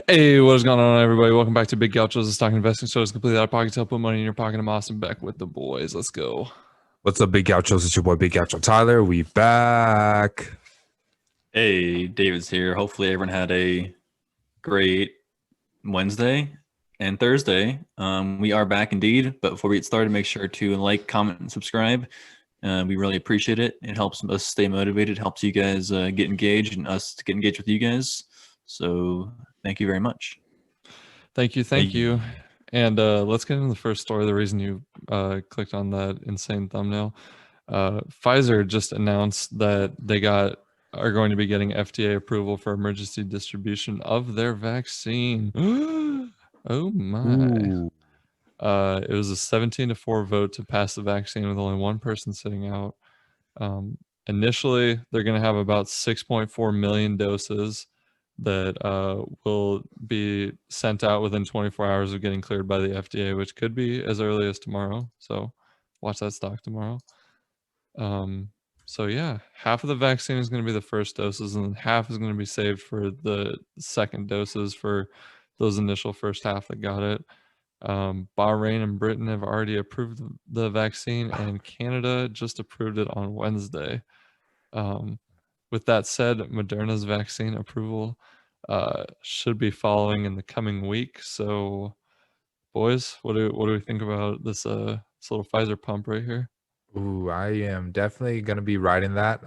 Hey, what is going on, everybody? Welcome back to Big Gauchos. It's talking investing, so it's completely out of pocket. To put money in your pocket. I'm Austin, back with the boys. Let's go. What's up, Big Gauchos? It's your boy, Big Gaucho Tyler. We back. Hey, David's here. Hopefully, everyone had a great Wednesday and Thursday. We are back indeed. But before we get started, make sure to like, comment, and subscribe. We really appreciate it. It helps us stay motivated, helps you guys get engaged, and us to get engaged with you guys. So, thank you very much. Thank you. Thank Hey. you. And let's get into the first story. The reason you clicked on that insane thumbnail. Pfizer just announced that they are going to be getting FDA approval for emergency distribution of their vaccine. Oh my. Ooh. It was a 17-4 vote to pass the vaccine with only one person sitting out. Initially, they're going to have about 6.4 million doses that will be sent out within 24 hours of getting cleared by the FDA, which could be as early as tomorrow. So watch that stock tomorrow. So yeah, half of the vaccine is going to be the first doses, and half is going to be saved for the second doses for those initial first half that got it. Bahrain and Britain have already approved the vaccine, and Canada just approved it on Wednesday. With that said, Moderna's vaccine approval should be following in the coming week. So, boys, what do we think about this little Pfizer pump right here? Ooh, I am definitely going to be riding that.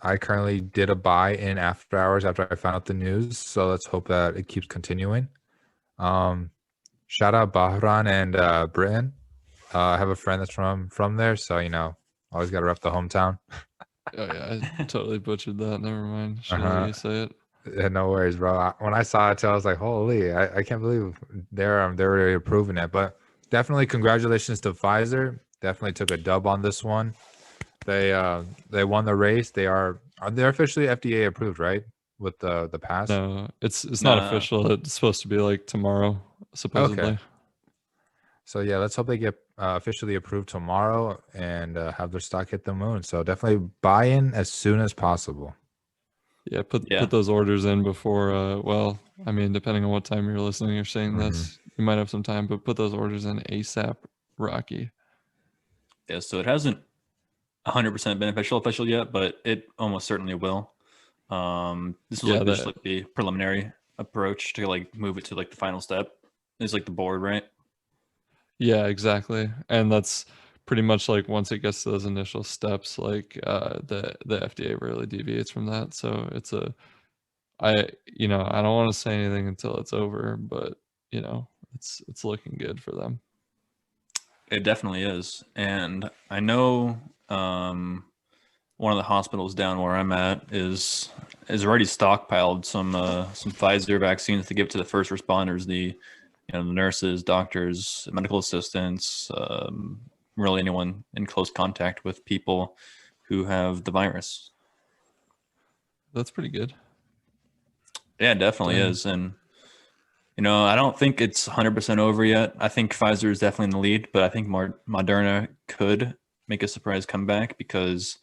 I currently did a buy in after hours after I found out the news. So let's hope that it keeps continuing. Shout out Bahrain and Britain. I have a friend that's from there. So, always got to rep the hometown. Oh yeah, I totally butchered that. Never mind. Should let Uh-huh. you say it. Yeah, no worries, bro. When I saw it, too, I was like, "Holy! I can't believe they're already approving it." But definitely, congratulations to Pfizer. Definitely took a dub on this one. They won the race. Are they officially FDA approved, right? With the pass. No, it's not Nah, official. It's supposed to be like tomorrow, Okay. supposedly. So yeah, let's hope they get officially approved tomorrow and have their stock hit the moon. So definitely buy in as soon as possible. Yeah, put yeah. those orders in before. Well, I mean, depending on what time you're listening, you're saying Hmm. this, you might have some time, but put those orders in ASAP, Rocky. Yeah, so it hasn't 100% been official yet, but it almost certainly will. This was Yeah, like just that. like the preliminary approach to like move it to like the final step. It's like the board, right? Yeah, exactly. And that's pretty much like once it gets to those initial steps, like the FDA really deviates from that. So it's I don't want to say anything until it's over, but it's looking good for them. It definitely is. And I know one of the hospitals down where I'm at is already stockpiled some Pfizer vaccines to give to the first responders, the nurses, doctors, medical assistants, really anyone in close contact with people who have the virus. That's pretty good. Yeah, it definitely Dang. is. And I don't think it's 100% over yet. I think Pfizer is definitely in the lead, but I think Moderna could make a surprise comeback because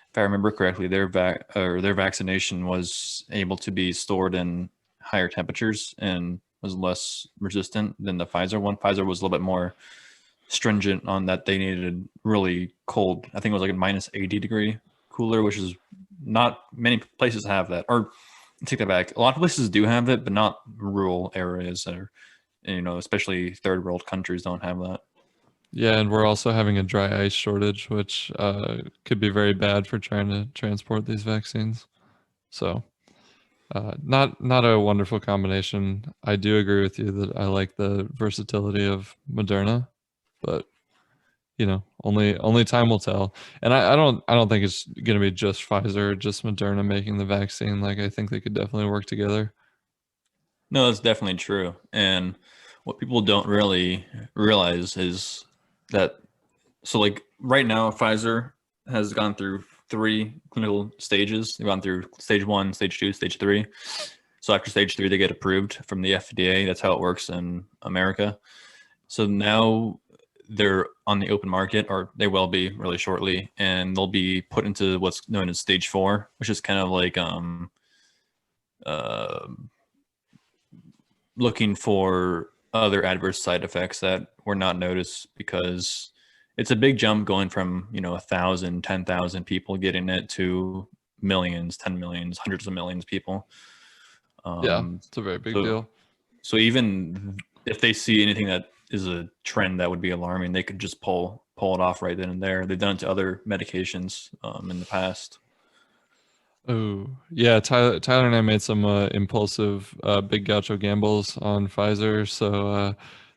if I remember correctly, their vaccination was able to be stored in higher temperatures and was less resistant than the Pfizer one. Pfizer was a little bit more stringent on that. They needed really cold. I think it was like a minus 80 degree cooler, which is not many places have that. Or take that back. A lot of places do have it, but not rural areas or especially third world countries don't have that. Yeah, and we're also having a dry ice shortage, which could be very bad for trying to transport these vaccines. So, not a wonderful combination. I do agree with you that I like the versatility of Moderna, but only time will tell. And I don't think it's gonna be just Pfizer or just Moderna making the vaccine. Like I think they could definitely work together. No, that's definitely true. And what people don't really realize is that like right now, Pfizer has gone through three clinical stages. They've gone through stage one, stage two, stage three. So after stage three, they get approved from the FDA. That's how it works in America. So now they're on the open market, or they will be really shortly, and they'll be put into what's known as stage four, which is kind of like uh, looking for other adverse side effects that were not noticed, because it's a big jump going from 1,000, 10,000 people getting it to millions, 10 millions, hundreds of millions of people. Yeah, it's a very big deal. So even if they see anything that is a trend that would be alarming, they could just pull it off right then and there. They've done it to other medications in the past. Oh, yeah. Tyler and I made some impulsive Big Gaucho gambles on Pfizer, so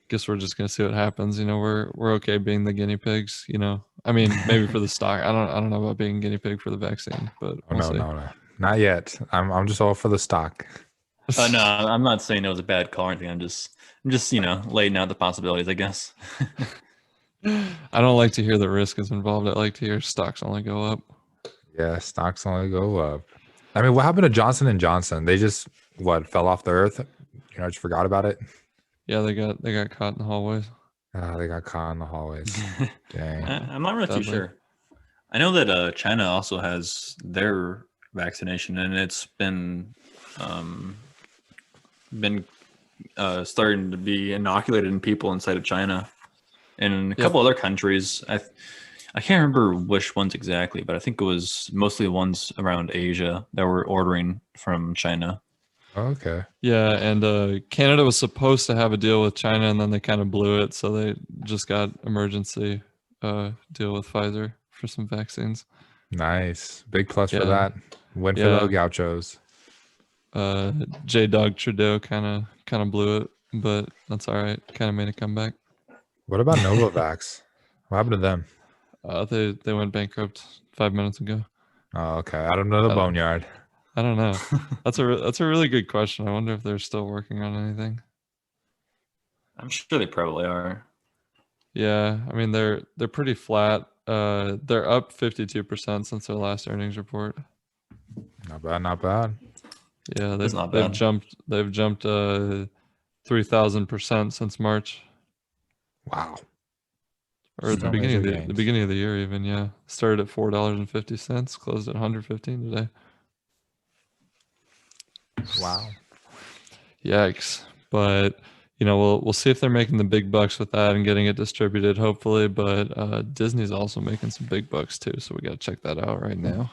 guess we're just gonna see what happens. We're okay being the guinea pigs. I mean, maybe for the stock. I don't know about being a guinea pig for the vaccine, but we'll see. No, not yet. I'm just all for the stock. No, I'm not saying it was a bad call or anything. I'm just laying out the possibilities, I guess. I don't like to hear the risk is involved. I like to hear stocks only go up. Yeah, stocks only go up. I mean, what happened to Johnson and Johnson? They just fell off the earth? Just forgot about it. Yeah, they got caught in the hallways. They got caught in the hallways. Dang. I'm not really too sure. I know that China also has their vaccination, and it's been starting to be inoculated in people inside of China, and a couple other countries. I can't remember which ones exactly, but I think it was mostly the ones around Asia that were ordering from China. Okay. Yeah, and Canada was supposed to have a deal with China, and then they kind of blew it, so they just got emergency deal with Pfizer for some vaccines. Nice. Big plus for that. Win for the Gauchos. J. Dog Trudeau kind of blew it, but that's all right. Kind of made a comeback. What about Novavax? What happened to them? They went bankrupt 5 minutes ago. Oh, okay. I don't know the boneyard. I don't know. That's a really good question. I wonder if they're still working on anything. I'm sure they probably are. Yeah, I mean they're pretty flat. They're up 52% since their last earnings report. Not bad, not bad. Yeah, they've jumped 3,000% since March. Wow. Or at the beginning of the year even, yeah. Started at $4.50, closed at 115 today. Wow. Yikes. But we'll see if they're making the big bucks with that and getting it distributed, hopefully. But Disney's also making some big bucks too, so we got to check that out right now.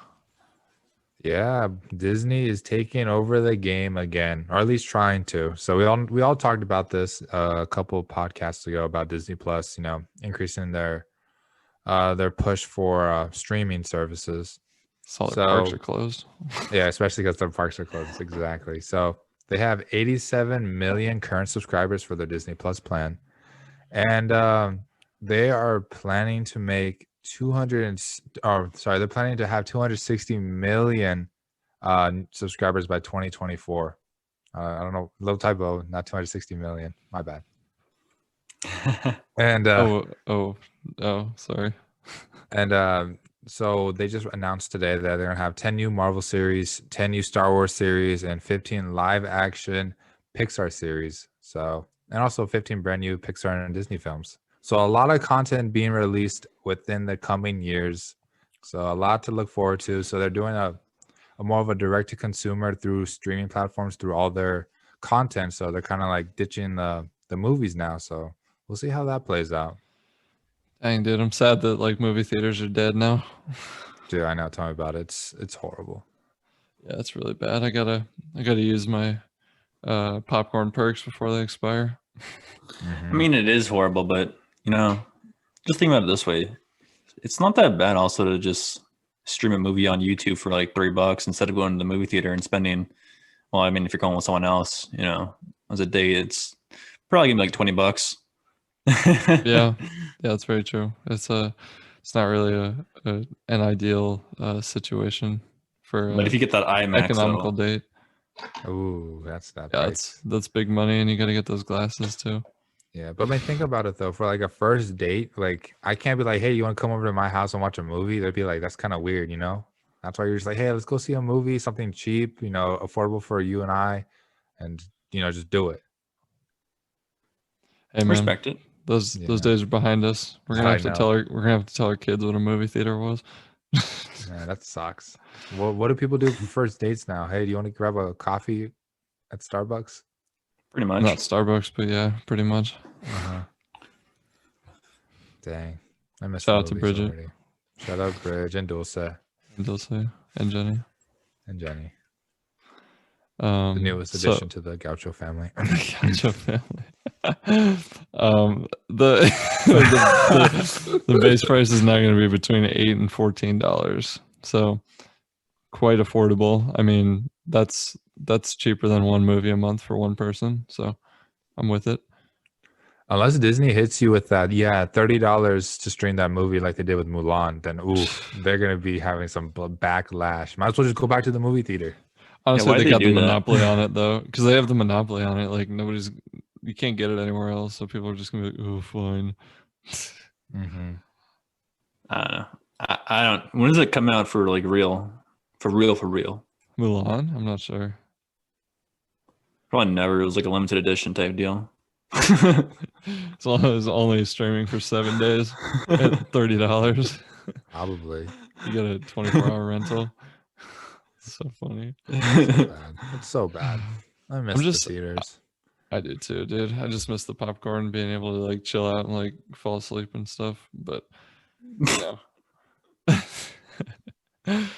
Yeah, Disney is taking over the game again, or at least trying to. So we all talked about this a couple of podcasts ago about Disney Plus, increasing their push for streaming services. Saw their parks are closed. Yeah, especially because their parks are closed. Exactly. So they have 87 million current subscribers for their Disney Plus plan, and they are planning to make they're planning to have 260 million subscribers by 2024. I don't know, little typo, not 260 million. My bad. And sorry. And so they just announced today that they're gonna have 10 new Marvel series, 10 new Star Wars series, and 15 live action Pixar series. So, and also 15 brand new Pixar and Disney films. So a lot of content being released within the coming years. So a lot to look forward to. So they're doing a more of a direct to consumer through streaming platforms through all their content. So they're kind of like ditching the movies now. So we'll see how that plays out. Dang, dude, I'm sad that like movie theaters are dead now. Dude, I know. Tell me about it. It's horrible. Yeah, it's really bad. I gotta use my popcorn perks before they expire. I mean, it is horrible, but just think about it this way: it's not that bad also to just stream a movie on YouTube for like $3 instead of going to the movie theater and spending. Well, I mean, if you're going with someone else, as a date, it's probably gonna be like $20. Yeah, that's very true. It's not really an ideal situation for. But if you get that IMAX economical date. Ooh, that's that. Yeah, that's big money, and you got to get those glasses too. Yeah, but I mean, think about it though. For like a first date, like I can't be like, "Hey, you want to come over to my house and watch a movie?" They'd be like, "That's kind of weird," That's why you're just like, "Hey, let's go see a movie, something cheap, affordable for you and I, and just do it." Hey, man, respect it. Those days are behind us. We're gonna have to tell our kids what a movie theater was. Yeah, that sucks. What do people do for first dates now? Hey, do you want to grab a coffee at Starbucks? Pretty much. Not Starbucks, but yeah, pretty much. Uh-huh. Dang. I missed Shout the out to movies Bridget. already. Shout out Bridge and Dulce And Dulce and Jenny. and Jenny. The newest So addition to the Gaucho family. Gaucho family. The, the base price is now going to be between $8 and $14. So quite affordable. I mean, that's cheaper than one movie a month for one person. So I'm with it. Unless Disney hits you with that, yeah, $30 to stream that movie like they did with Mulan, then oof, they're gonna be having some backlash. Might as well just go back to the movie theater. Honestly, why'd they they got the do that? monopoly on it though, because they have the monopoly on it. Like you can't get it anywhere else. So people are just gonna be like, oh, fine. Mm-hmm. I don't know. I don't. When does it come out for like real? For real? Mulan? I'm not sure. Probably never. It was like a limited edition type deal. It's only streaming for 7 days at $30. Probably. You get a 24-hour rental. So funny. Bad. It's so bad. I miss just- the theaters. I do too, dude. I just miss the popcorn, being able to like chill out and like fall asleep and stuff. But you know.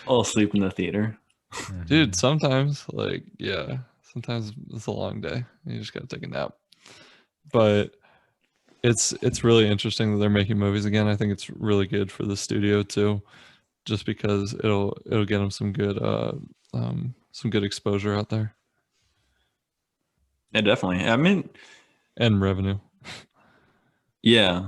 I'll sleep in the theater. Dude, sometimes sometimes it's a long day. You just gotta take a nap. But it's really interesting that they're making movies again. I think it's really good for the studio too, just because it'll get them some good exposure out there Yeah, definitely. I mean, and revenue. yeah.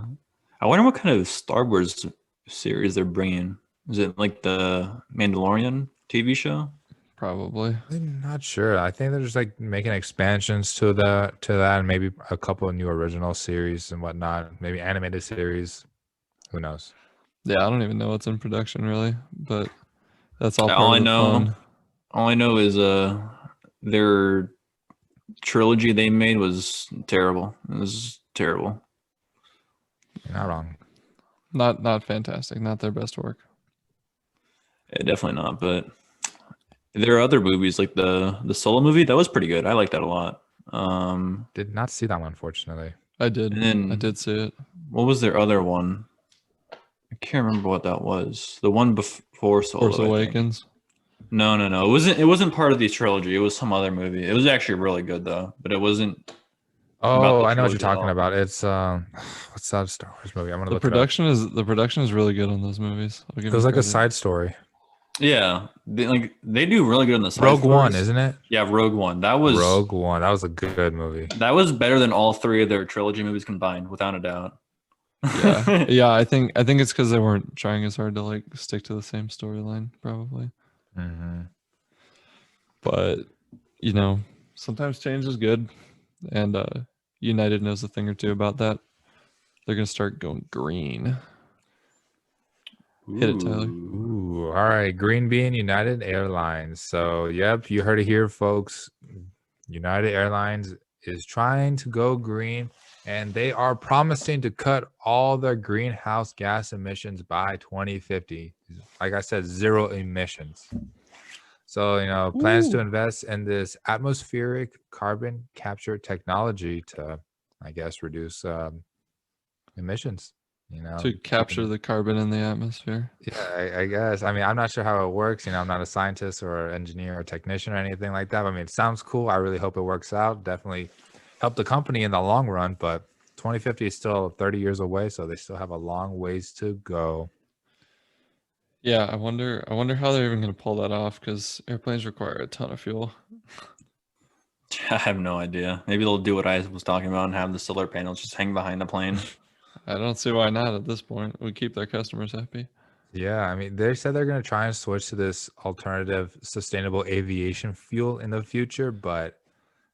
I wonder what kind of Star Wars series they're bringing. Is it like the Mandalorian TV show? Probably. I'm not sure. I think they're just like making expansions to that, and maybe a couple of new original series and whatnot. Maybe animated series. Who knows? Yeah, I don't even know what's in production really, but that's all part All of I the know, fun. all I know is their trilogy they made was terrible. It was terrible. You're not wrong. Not fantastic. Not their best work. Yeah, definitely not. But there are other movies like the Solo movie that was pretty good. I like that a lot. Did not see that one, unfortunately. I did. And then- I did see it. What was their other one? I can't remember what that was. The one before Solo. Force I think. Awakens. No. It wasn't part of the trilogy. It was some other movie. It was actually really good though, but it wasn't. Oh, the I know what you're trilogy at talking all. about. It's what's that Star Wars movie? I'm gonna The look production is really good on those movies. I'll give it up. It was them like a credit. side story. Yeah, they do really good on the side Rogue One, stories. isn't it? Yeah, Rogue One. That was Rogue One. That was a good movie. that was better than all three of their trilogy movies combined, without a doubt. Yeah, yeah. I think it's because they weren't trying as hard to like stick to the same storyline, probably. Mm-hmm. But you know, sometimes change is good, and United knows a thing or two about that. They're gonna start going green. Hit it, Tyler. Ooh, all right. Green Bean United Airlines. So, yep, you heard it here, folks. United Airlines is trying to go green, and they are promising to cut all their greenhouse gas emissions by 2050. Like I said, 0 emissions. So, plans to invest in this atmospheric carbon capture technology to, I guess, reduce emissions. To capture the carbon in the atmosphere. Yeah, I guess. I mean, I'm not sure how it works. I'm not a scientist or engineer or technician or anything like that. I mean, it sounds cool. I really hope it works out. Definitely help the company in the long run, but 2050 is still 30 years away, so they still have a long ways to go. Yeah, I wonder how they're even gonna pull that off, because airplanes require a ton of fuel. I have no idea. Maybe they'll do what I was talking about and have the solar panels just hang behind the plane. I don't see why not at this point. We keep their customers happy. Yeah, I mean, they said they're going to try and switch to this alternative sustainable aviation fuel in the future, but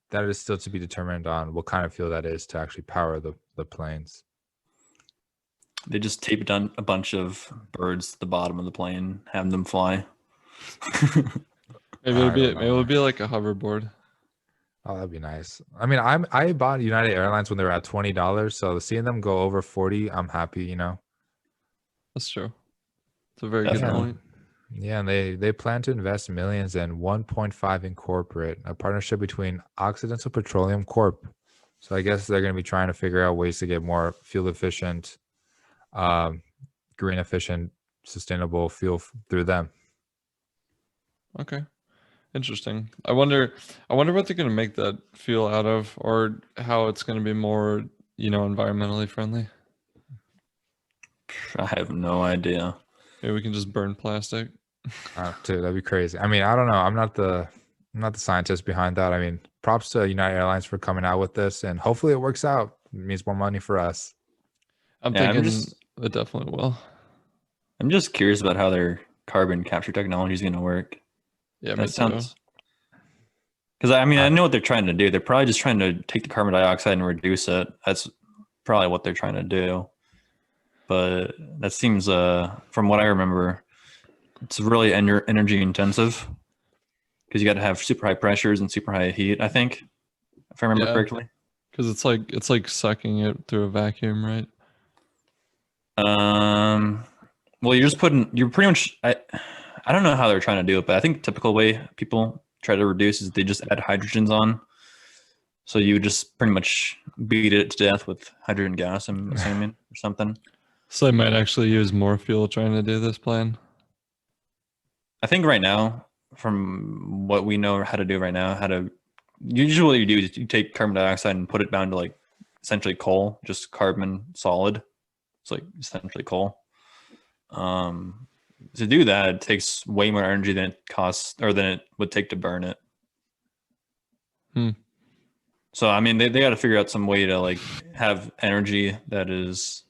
that is still to be determined on what kind of fuel that is to actually power the planes. They just taped on a bunch of birds at the bottom of the plane, have them fly. Maybe it'll be like a hoverboard. Oh, that'd be nice. I mean, I bought United Airlines when they were at $20, so seeing them go over 40, I'm happy. That's true. It's a very good Definitely. point. Yeah, and they plan to invest millions and 1.5 in corporate, a partnership between Occidental Petroleum Corp. So I guess they're going to be trying to figure out ways to get more fuel efficient, um, green efficient, sustainable fuel through them. Okay. Interesting. I wonder what they're gonna make that fuel out of, or how it's gonna be more, environmentally friendly. I have no idea. Maybe we can just burn plastic. Dude, that'd be crazy. I mean, I don't know. I'm not the scientist behind that. I mean, props to United Airlines for coming out with this, and hopefully it works out. It means more money for us. I'm Yeah, thinking it definitely will. I'm just curious about how their carbon capture technology is going to work. Yeah, me That too. sounds because I mean I know what they're trying to do. They're probably just trying to take the carbon dioxide and reduce it. That's probably what they're trying to do. But that seems, from what I remember, it's really energy intensive because you got to have super high pressures and super high heat. I think, if I remember Yeah, correctly. because it's like sucking it through a vacuum, right? Well, you're pretty much. I don't know how they're trying to do it, but I think the typical way people try to reduce is they just add hydrogens on. So you just pretty much beat it to death with hydrogen gas, I'm assuming, or something. So they might actually use more fuel trying to do this plan. I think right now, from what we know how to do right now, usually what you do is you take carbon dioxide and put it down to like essentially coal, just carbon solid. It's like essentially coal. To do that, it takes way more energy than it costs, or than it would take to burn it. Hmm. So I mean, they got to figure out some way to like have energy that is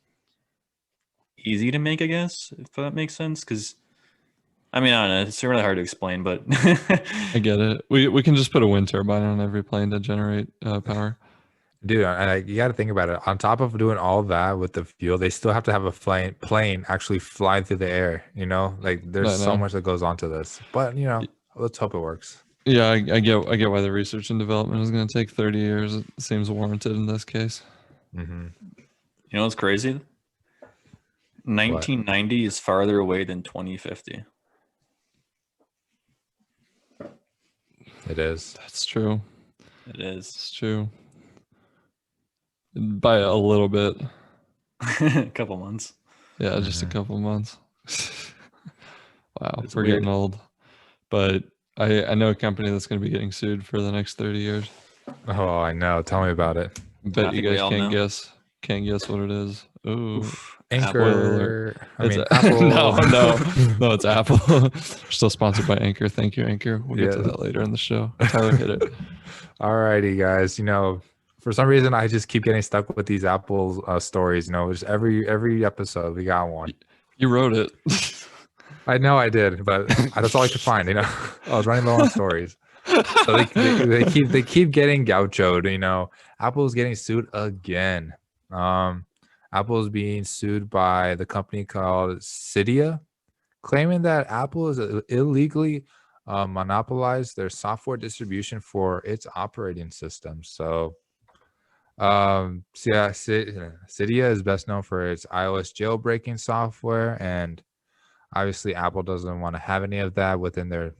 easy to make, I guess, if that makes sense. Because I mean, I don't know, it's really hard to explain, but I get it. We can just put a wind turbine on every plane to generate power. Dude, you got to think about it. On top of doing all that with the fuel, they still have to have a plane actually fly through the air. Like there's I so know. much that goes onto this. But let's hope it works. Yeah, I get why the research and development is going to take 30 years. It seems warranted in this case. Hmm. you know what's crazy? What? 1990 is farther away than 2050. It is. That's true. It is. It's true. By a little bit. A couple months. Yeah, just a Mhm. couple months. Wow, It's we're weird. getting old. But I know a company that's going to be getting sued for the next 30 years. Oh, I know. Tell me about it. I bet I you think we guys all can't know. guess. Can't guess what it is. Ooh, Oof. spoiler alert. Anchor. I It's mean, Apple. no, it's Apple. We're still sponsored by Anchor. Thank you, Anchor. We'll get to Yeah. that later in the show. Tyler hit it. Alrighty, guys. For some reason, I just keep getting stuck with these Apple stories. Just every episode we got one. You wrote it. I know I did, but that's all I could find. I was running low on stories, so they keep getting gauchoed. Apple's getting sued again. Apple's being sued by the company called Cydia, claiming that Apple is illegally monopolized their software distribution for its operating system. So, Cydia is best known for its iOS jailbreaking software, and obviously Apple doesn't want to have any of that within their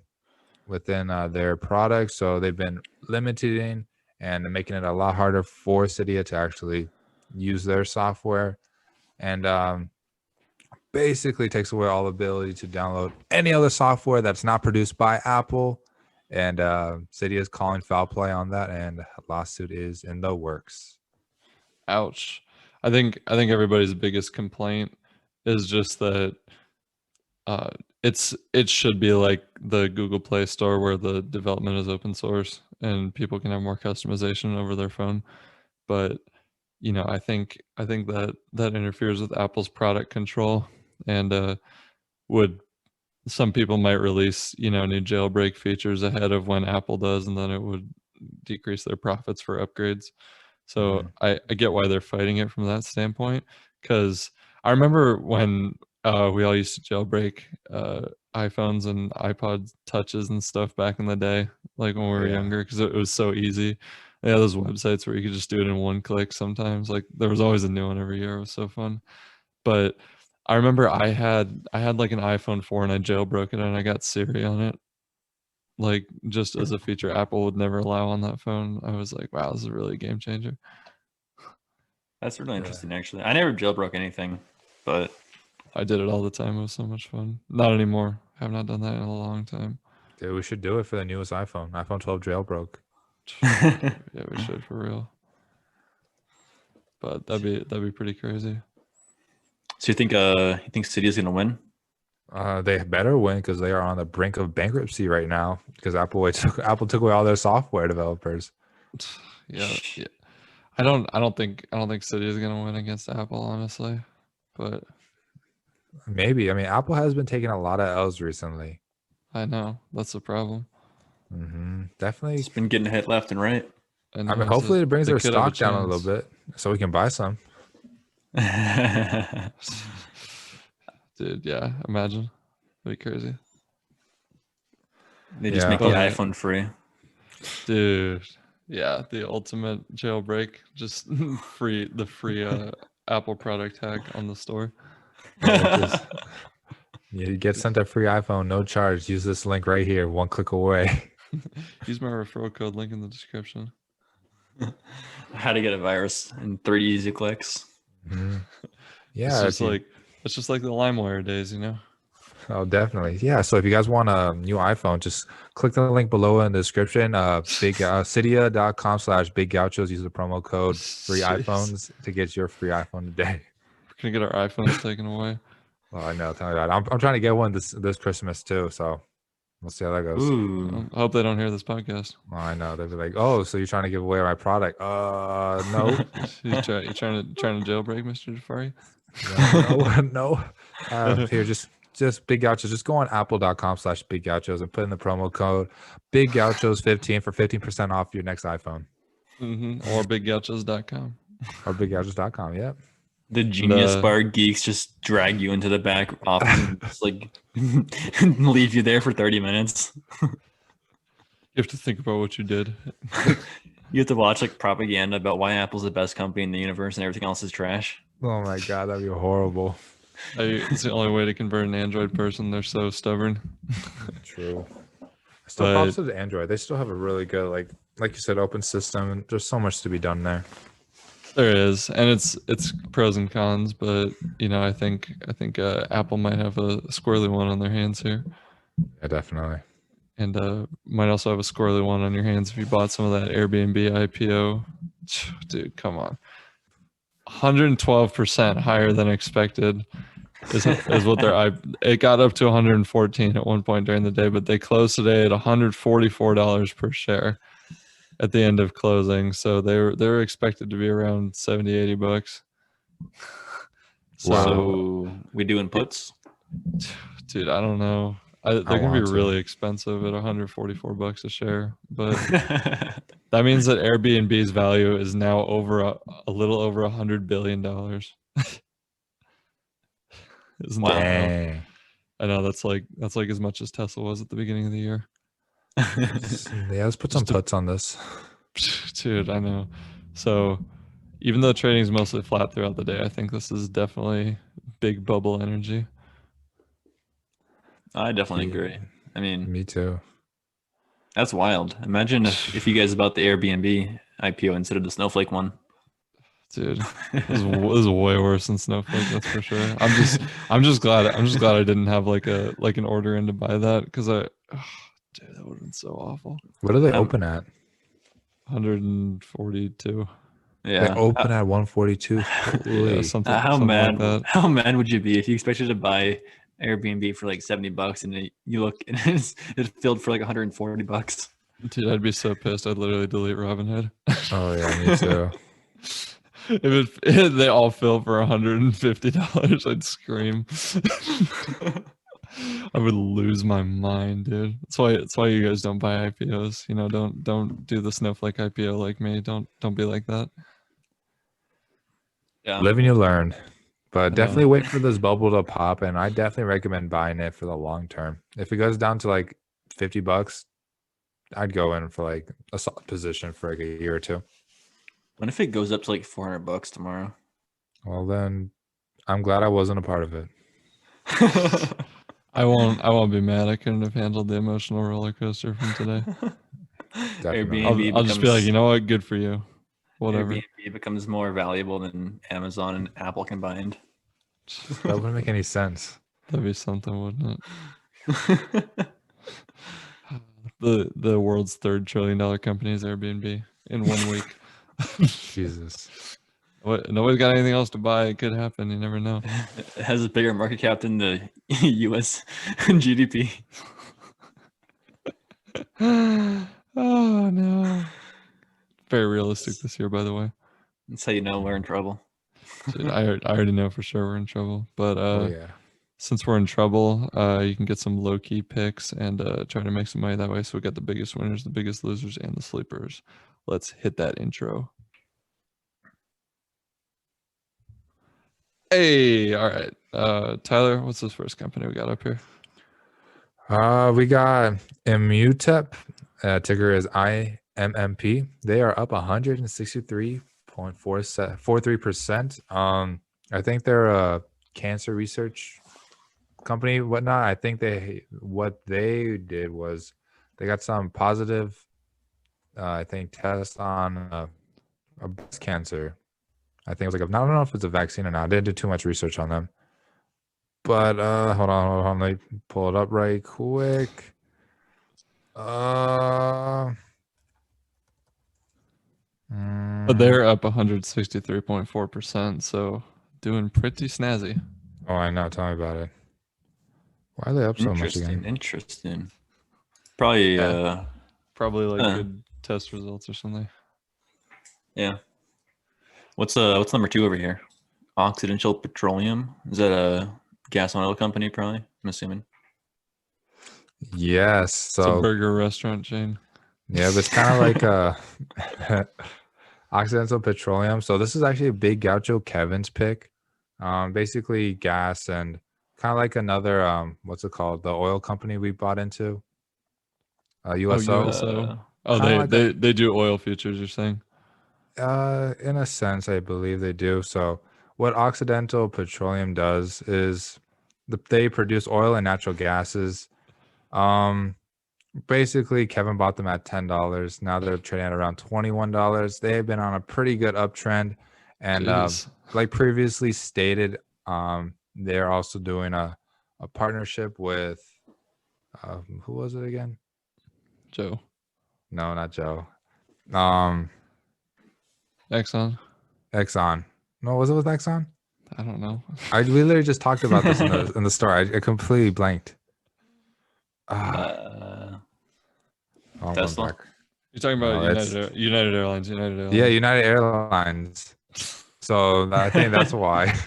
product. So they've been limiting and making it a lot harder for Cydia to actually use their software, and basically takes away all ability to download any other software that's not produced by Apple. And Cydia is calling foul play on that, and a lawsuit is in the works. Ouch. I think everybody's biggest complaint is just that uh, it should be like the Google Play Store where the development is open source and people can have more customization over their phone. But I think that interferes with Apple's product control, and would some people might release new jailbreak features ahead of when Apple does, and then it would decrease their profits for upgrades. So Mhm. I get why they're fighting it from that standpoint, because I remember when we all used to jailbreak iPhones and iPod touches and stuff back in the day, like when we were Yeah. younger, because it was so easy. Yeah, those websites where you could just do it in one click sometimes. Like there was always a new one every year. It was so fun. But I remember I had like an iPhone 4 and I jailbroke it and I got Siri on it. Like just as a feature Apple would never allow on that phone. I was like, wow, this is really a game changer. That's really interesting, actually. I never jailbroke anything, but I did it all the time. It was so much fun. Not anymore. I have not done that in a long time. Dude, we should do it for the newest iPhone 12 jailbroke. Yeah, we should for real. But that'd be pretty crazy. So you think Cydia's gonna win? They better win because they are on the brink of bankruptcy right now because Apple took away all their software developers. Yeah. I don't think Cydia is gonna win against Apple, honestly. But Maybe. I mean, Apple has been taking a lot of L's recently. I know that's the problem. Definitely. It's been getting hit left and right. I mean, hopefully it brings their stock down a little bit so we can buy some. Dude, yeah, imagine. That'd be crazy. They just Yeah. make the iPhone free. Dude, yeah, the ultimate jailbreak. Just free Apple product hack on the store. You get sent a free iPhone, no charge. Use this link right here, one click away. Use my referral code link in the description. How to get a virus in 3 easy clicks. Yeah, it's just like the LimeWire days, you know. Oh, definitely. Yeah. So if you guys want a new iPhone, just click the link below in the description. Cydia.com/Big Gauchos. Use the promo code free iPhones to get your free iPhone today. We're gonna get our iPhones taken away. Well, I know. Tell me that. I'm trying to get one this Christmas too. So we'll see how that goes. Ooh. I hope they don't hear this podcast. Oh, I know. They'll be like, "Oh, so you're trying to give away my product?" No. You trying to jailbreak, Mr. Jafari? No. Here, just Big Gauchos. Just go on apple.com/Big Gauchos and put in the promo code Big Gauchos 15 for 15% off your next iPhone. Or biggauchos.com. Or biggauchos.com. Yep. The genius bar geeks just drag you into the back office and just like leave you there for 30 minutes. You have to think about what you did. You have to watch like propaganda about why Apple's the best company in the universe and everything else is trash. Oh my god, that'd be horrible. It's the only way to convert an Android person. They're so stubborn. True. Still props to the Android. They still have a really good, like you said, open system. And there's so much to be done there. There is, and it's pros and cons, but you know, I think Apple might have a squirrely one on their hands here. Yeah, definitely. And might also have a squirrely one on your hands if you bought some of that Airbnb IPO. Dude, come on. 112% higher than expected is what it got up to 114 at one point during the day, but they closed today at $144 per share at the end of closing. So they were expected to be around $70-$80. So we doing puts? Dude, I don't know. They're gonna be really expensive at $144 a share, but that means that Airbnb's value is now over a little over $100 billion. Isn't Wow. that wild? I know that's like as much as Tesla was at the beginning of the year. Yeah, let's put some puts on this. Dude, I know. So even though trading is mostly flat throughout the day, I think this is definitely big bubble energy. I definitely agree. I mean, me too. That's wild. Imagine if you guys bought the Airbnb IPO instead of the Snowflake one. Dude, this is way worse than Snowflake, that's for sure. I'm just glad I didn't have like an order in to buy that because dude, that would have been so awful. What do they open at? 142. Yeah. They open at 142. Yeah, something how like mad? that. How mad would you be if you expected to buy Airbnb for like $70 and you look and it's filled for like $140? Dude, I'd be so pissed. I'd literally delete Robinhood. Oh yeah, me too. If they all fill for $150, I'd scream. I would lose my mind, dude. That's why you guys don't buy IPOs. You know, don't do the Snowflake IPO like me. Don't be like that. Yeah. Live and you learn. But definitely wait for this bubble to pop, and I definitely recommend buying it for the long term. If it goes down to like $50, I'd go in for like a solid position for like a year or two. What if it goes up to like $400 tomorrow? Well, then I'm glad I wasn't a part of it. I won't be mad. I couldn't have handled the emotional roller coaster from today. Definitely. Airbnb I'll just be like, becomes you know what? Good for you. Whatever. Airbnb becomes more valuable than Amazon and Apple combined. That wouldn't make any sense. That'd be something, wouldn't it? The world's $3 trillion company is Airbnb in 1 week. Jesus. Nobody's got anything else to buy. It could happen. You never know. It has a bigger market cap than the U.S. GDP. Oh no. Very realistic this year, by the way. That's how you know we're in trouble. Dude, I already know for sure we're in trouble. But Oh yeah. since we're in trouble, you can get some low-key picks and try to make some money that way. So we got the biggest winners, the biggest losers, and the sleepers. Let's hit that intro. Hey, all right. Tyler, what's this first company we got up here? We got Immutep. Ticker is IMMP. They are up 163.43%. I think they're a cancer research company, whatnot. I think what they did was they got some positive, I think, tests on a breast cancer. I think it was like I don't know if it's a vaccine or not. I didn't do too much research on them. But hold on. Let me pull it up right quick. But they're up 163.4%, so doing pretty snazzy. Oh, I know. Tell me about it. Why are they up so much again? Interesting. Probably, Probably like good test results or something. yeah. What's number 2 over here? Occidental Petroleum. Is that a gas and oil company? Probably. I'm assuming. Yes. It's a So burger restaurant chain. yeah, but it's kind of like Occidental Petroleum. So this is actually a Big Gaucho Kevin's pick. Basically gas and kind of like another what's it called? The oil company we bought into. USO. USO. Kinda like they do oil futures, you're saying? In a sense, I believe they do. So what Occidental Petroleum does is they produce oil and natural gases. Basically, Kevin bought them at $10. Now they're trading at around $21. They have been on a pretty good uptrend, and Jeez. like previously stated, they're also doing a partnership with who was it again? Joe. No, not Joe. Exxon? Exxon. No, was it with Exxon? I don't know. We literally just talked about this in the store. I completely blanked. Tesla? You're talking about No, it's- United Airlines. United Airlines. Yeah, United Airlines. So I think that's why.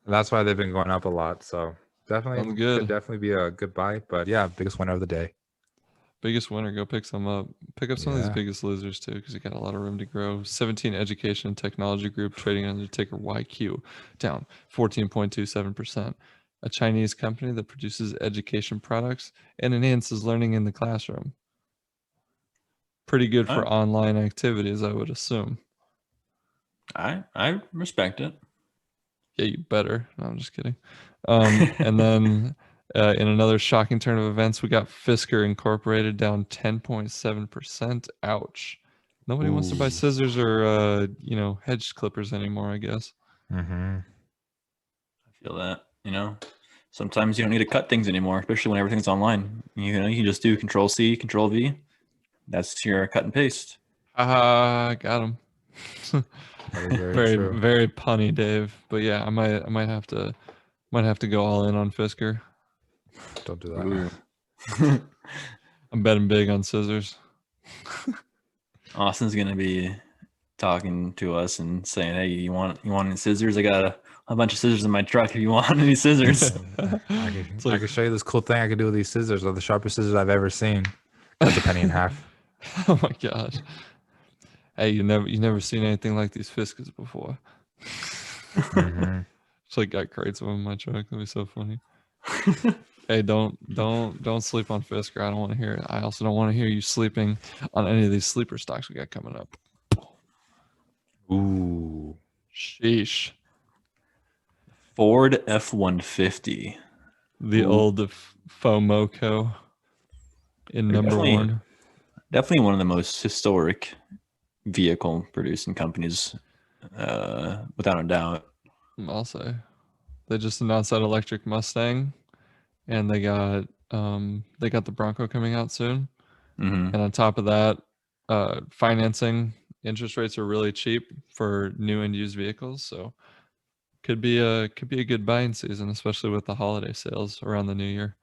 That's why they've been going up a lot. So definitely Sounds good. could definitely be a good buy. But yeah, biggest winner of the day. Biggest winner, go pick some up. Pick up some of these Yeah. biggest losers too, because you got a lot of room to grow. 17 Education and Technology Group trading under ticker YQ, down 14.27%. A Chinese company that produces education products and enhances learning in the classroom. Pretty good for online activities, I would assume. I respect it. Yeah, you better. No, I'm just kidding. And then in another shocking turn of events, we got Fisker Incorporated down 10.7%. Ouch. Nobody wants to buy scissors or hedge clippers anymore, I guess. Mm-hmm. I feel that, sometimes you don't need to cut things anymore, especially when everything's online. You can just do Control C, Control V. That's your cut and paste. Got him. That is very, very true. very punny, Dave. But yeah, I might have to go all in on Fisker. Don't do that. Ooh. I'm betting big on scissors. Austin's gonna be talking to us and saying, "Hey, you want any scissors? I got a bunch of scissors in my truck. If you want any scissors." I can show you this cool thing I can do with these scissors. They're the sharpest scissors I've ever seen. That's a penny and a half. Oh my gosh. Hey, you never seen anything like these Fiskers before. Mm-hmm. Just like got crates of them in my truck. That'd be so funny. Hey, don't sleep on Fisker. I don't want to hear it. I also don't want to hear you sleeping on any of these sleeper stocks we got coming up. Ooh. Sheesh. Ford F-150. The Ooh. old FOMOCO in number Definitely. one. Definitely one of the most historic vehicle producing companies, without a doubt. I'll say. They just announced that electric Mustang, and they got the Bronco coming out soon. Hmm. And on top of that, financing interest rates are really cheap for new and used vehicles, so could be a good buying season, especially with the holiday sales around the new year.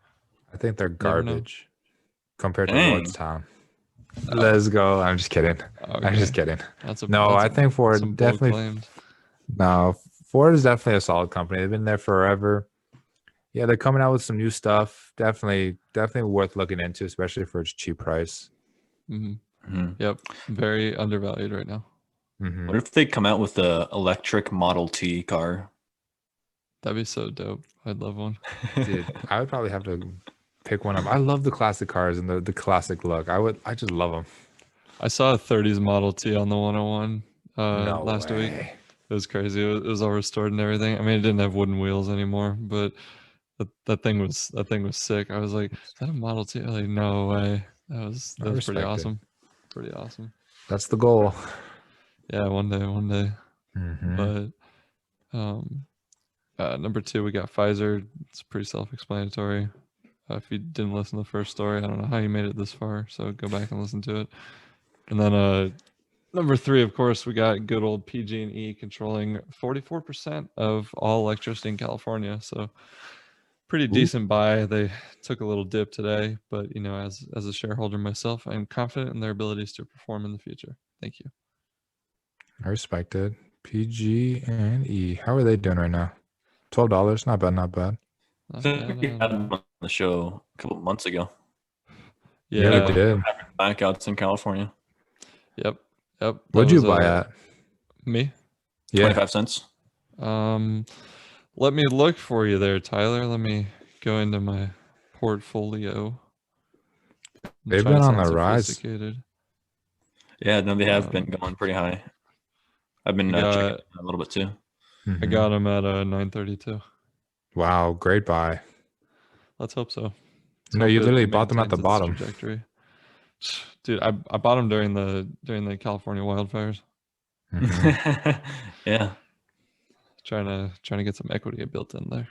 I think they're Never know. garbage compared to Dang. Lordstown. Let's go. I'm just kidding. I'm just kidding. That's a No, I think some Ford bold definitely. claims. No, Ford is definitely a solid company. They've been there forever. Yeah, they're coming out with some new stuff. Definitely worth looking into, especially for its cheap price. Hmm. Hmm. Yep, very undervalued right now. Hmm. What if they come out with the electric Model T car? That'd be so dope. I'd love one. Dude, I would probably have to pick one up. I love the classic cars and the classic look. I just love them. I saw a 30s Model T on the 101 No last week. way. It was crazy. It was all restored and everything. I mean, it didn't have wooden wheels anymore, but that thing was sick. I was like, "Is that a Model T?" I was like, "No way." I That was pretty respect it. awesome. Pretty awesome. That's the goal. Yeah, one day. Hmm. But number two, we got Pfizer. It's pretty self-explanatory. If you didn't listen to the first story, I don't know how you made it this far. So go back and listen to it. And then number three, of course, we got good old PG&E controlling 44% of all electricity in California. So pretty decent buy. They took a little dip today, but as a shareholder myself, I'm confident in their abilities to perform in the future. Thank you. I respect it. PG and E. How are they doing right now? $12. Not bad. Not bad. I Not think bad we at had all. them on the show a couple of months ago. Yeah, we Yeah. did. Blackouts in California. Yep. That What'd you was buy at? me. Yeah. 25 cents. Let me look for you there, Tyler. Let me go into my portfolio. I'm They've trying been to on sound the rise. sophisticated. Yeah, no, they have been going pretty high. I've been checking a little bit too. I got them at 932. Wow, great buy. Let's hope so. No, you literally bought them at the bottom. Trajectory. Dude, I bought them during the California wildfires. Yeah. Trying to get some equity built in there.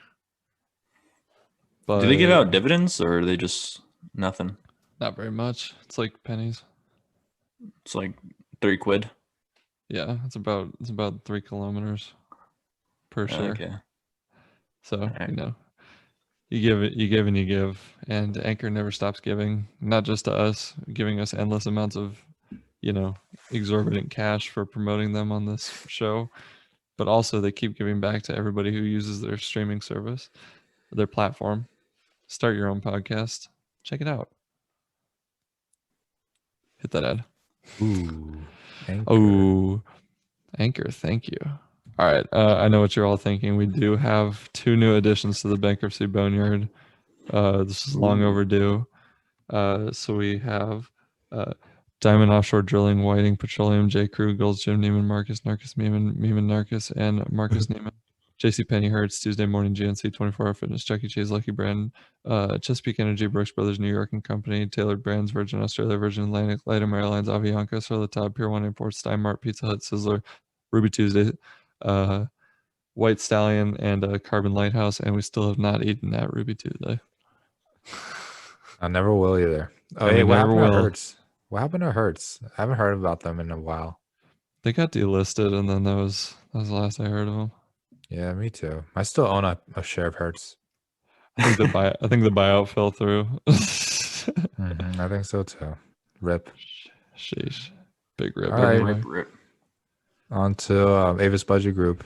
But Do they give out dividends or are they just nothing? not very much. It's like pennies. It's like 30 quid. Yeah, it's about 3 kilometers per share. Okay. So Alright. you give and you give, and Anchor never stops giving. Not just to us, giving us endless amounts of exorbitant cash for promoting them on this show, but also they keep giving back to everybody who uses their streaming service, their platform. Start your own podcast. Check it out. Hit that ad. Ooh. Anchor. Oh, Anchor, thank you. All right, I know what you're all thinking. We do have 2 new additions to the bankruptcy boneyard. This is long overdue. So we have Diamond Offshore Drilling, Whiting Petroleum, J. Crew, Gold's Gym, Neiman Marcus, Narcus, Meiman Narcus, and Marcus Neiman. JCPenney, Hertz, Tuesday Morning, GNC, 24 Hour Fitness, Chuck E. Cheese, Lucky Brand, Chesapeake Energy, Brooks Brothers, New York and Company, Tailored Brands, Virgin Australia, Virgin Atlantic, Lightem Airlines, Avianca, Sur Top, Pier 1 Imports, Steinmart, Pizza Hut, Sizzler, Ruby Tuesday, White Stallion, and Carbon Lighthouse, and we still have not eaten at Ruby Tuesday. I never will either. Oh, And hey, we what never happened to will. Hertz? What happened to Hertz? I haven't heard about them in a while. They got delisted, and then that was the last I heard of them. Yeah, me too. I still own a share of Hertz. I think the buyout fell through. I think so too. Rip. Sheesh, big rip. All right. Anyway. Rip. On to Avis Budget Group.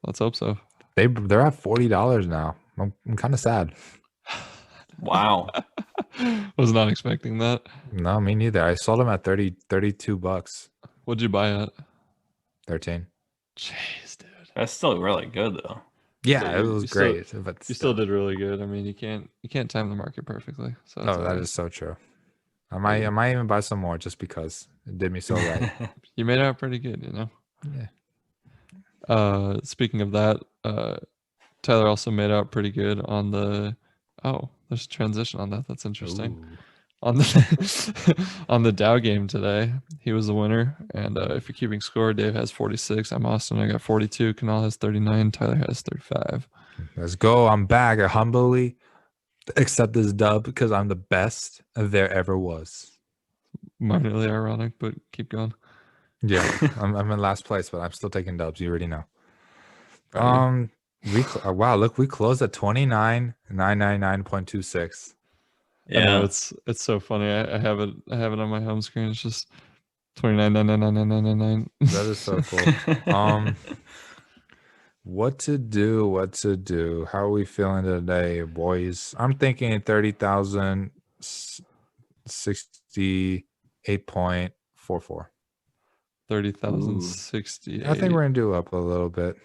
Let's hope so. They're at $40 now. I'm kind of sad. Wow. Was not expecting that. No, me neither. I sold them at $32. What'd you buy at? 13. Jeez, dude. That's still really good though. Yeah, it was great. But you still did really good. I mean, you can't time the market perfectly. So oh, that is so true. I might even buy some more just because it did me so right. You made out pretty good, Yeah. Speaking of that, Tyler also made out pretty good on the. Oh, there's a transition on that. That's interesting. Ooh. On the on the Dow game today, he was the winner. And if you're keeping score, Dave has 46. I'm Austin. I got 42. Kanal has 39. Tyler has 35. Let's go. I'm back. I humbly accept this dub because I'm the best there ever was. Minorly ironic, but keep going. Yeah, I'm in last place, but I'm still taking dubs. You already know. Proud of Wow, look, we closed at 29,999.26. I know Yeah. it's so funny. I have it on my home screen. It's just 29,999,999. That is so cool. What to do? How are we feeling today, boys? I'm thinking 30,068.44. 30,068. I think we're gonna do up a little bit.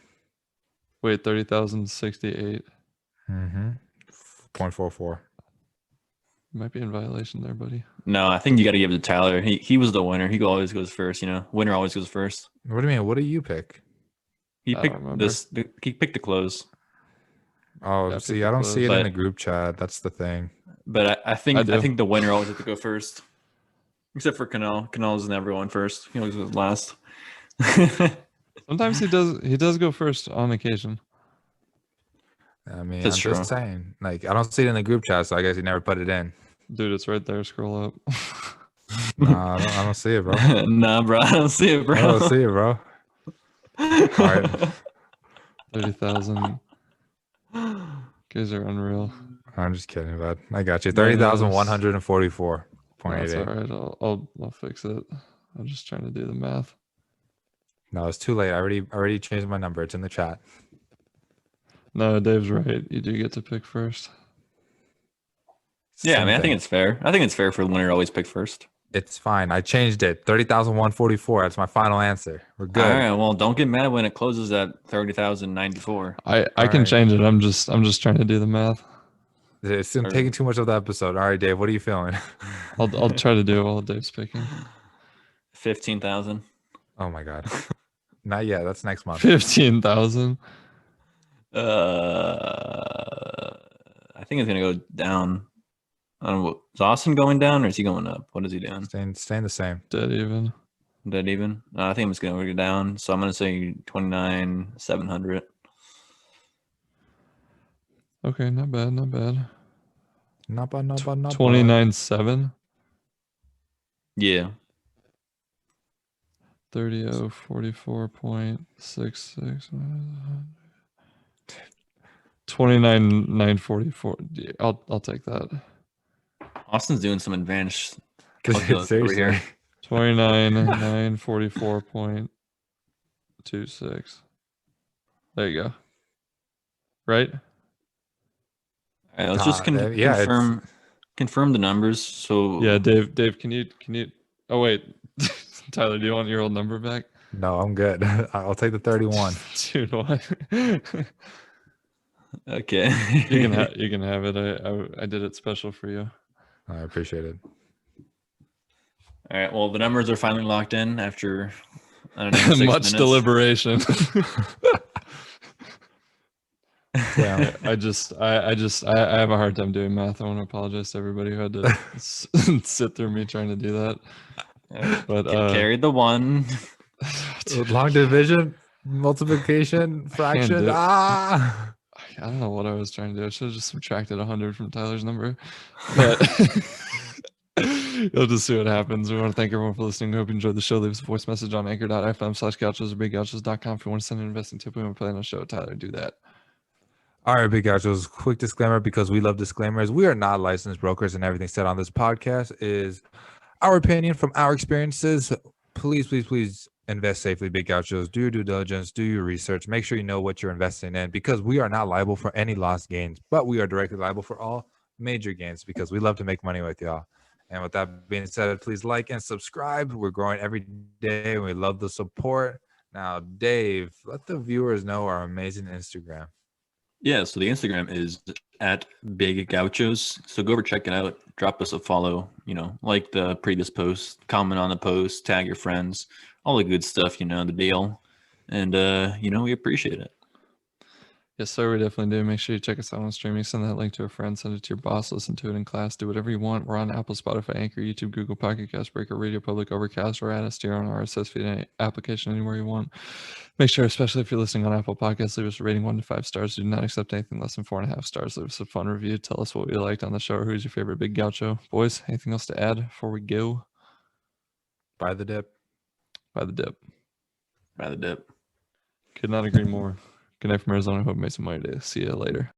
Wait, 30,068. 0.44. Might be in violation there, buddy. No, I think you got to give it to Tyler. He was the winner. He always goes first. You know, winner always goes first. What do you mean? What do you pick? He I don't picked remember. this. He picked the close. Oh, Yeah, see, pick I the don't see it close. in the group chat. That's the thing. But I I think do. the winner always has to go first, except for Canal. Canal's never won first. He always goes last. Sometimes he does go first on occasion. I mean, That's I'm true. just saying. Like, I don't see it in the group chat, so I guess he never put it in. Dude, it's right there. Scroll up. Nah, I don't see it, bro. Nah, bro, I don't see it, bro. I don't see it, bro. All right. 30,000. Guys are unreal. I'm just kidding, bud. I got you. Minus- 30,144.88. That's all right. I'll fix it. I'm just trying to do the math. No, it's too late. I already changed my number. It's in the chat. No, Dave's right. You do get to pick first. It's the Yeah, I same mean, I thing. think it's fair. I think it's fair for the winner to always pick first. It's fine. I changed it. 30,144. That's my final answer. We're good. All right. Well, don't get mad when it closes at 30,094. I can Alright. change it. I'm just trying to do the math. It's taking too much of the episode. All right, Dave. What are you feeling? I'll try to do it while Dave's picking. 15,000. Oh my god. Not yet. That's next month. 15,000. I think it's gonna go down. I don't know. Is Austin going down or is he going up? What is he doing? Staying the same. Dead even. Dead even? I think it's gonna go down. So I'm gonna say 29,700. Okay, not bad. Not bad. Not bad. 29.7. Yeah. 30,044.66. 29,944. Yeah, I'll take that. Austin's doing some advanced calculus over Seriously. here. 29,944.26. There you go. Right? All right, let's just yeah, confirm the numbers. So Yeah, Dave, can you oh wait. Tyler, do you want your old number back? No, I'm good. I'll take the 31. Dude, what? okay. You can have it. I did it special for you. I appreciate it. All right. Well, the numbers are finally locked in after I don't know 6 Much minutes. deliberation. Yeah. I have a hard time doing math. I want to apologize to everybody who had to sit through me trying to do that. But Carried the one. Long division, multiplication, fraction. do it. Ah. I don't know what I was trying to do. I should have just subtracted 100 from Tyler's number. But you'll just see what happens. We want to thank everyone for listening. We hope you enjoyed the show. Leave us a voice message on anchor.fm/gauchos or biggauchos.com if you want to send an investing tip. We want to play on the show. Tyler, do that. All right, Big Gauchos, quick disclaimer because we love disclaimers. We are not licensed brokers, and everything said on this podcast is our opinion from our experiences. Please, please, please invest safely, Big Gauchos. Do your due diligence, do your research. Make sure you know what you're investing in because we are not liable for any lost gains, but we are directly liable for all major gains because we love to make money with y'all. And with that being said, please like and subscribe. We're growing every day, and we love the support. Now, Dave, let the viewers know our amazing Instagram. Yeah, so the Instagram is at Big Gauchos. So go over, check it out. Drop us a follow, like the previous post, comment on the post, tag your friends, all the good stuff, the deal. and we appreciate it. Yes, sir. We definitely do. Make sure you check us out on streaming. Send that link to a friend. Send it to your boss. Listen to it in class. Do whatever you want. We're on Apple, Spotify, Anchor, YouTube, Google, Pocket Cast, Breaker, Radio Public, Overcast, or add us to your own RSS feed and application anywhere you want. Make sure, especially if you're listening on Apple Podcasts, leave us a rating 1 to 5 stars. Do not accept anything less than 4.5 stars. Leave us a fun review. Tell us what you liked on the show or who's your favorite Big Gaucho. Boys, anything else to add before we go? Buy the dip. By the dip. By the dip. Could not agree more. Good night from Arizona. Hope you made some money today. See you later.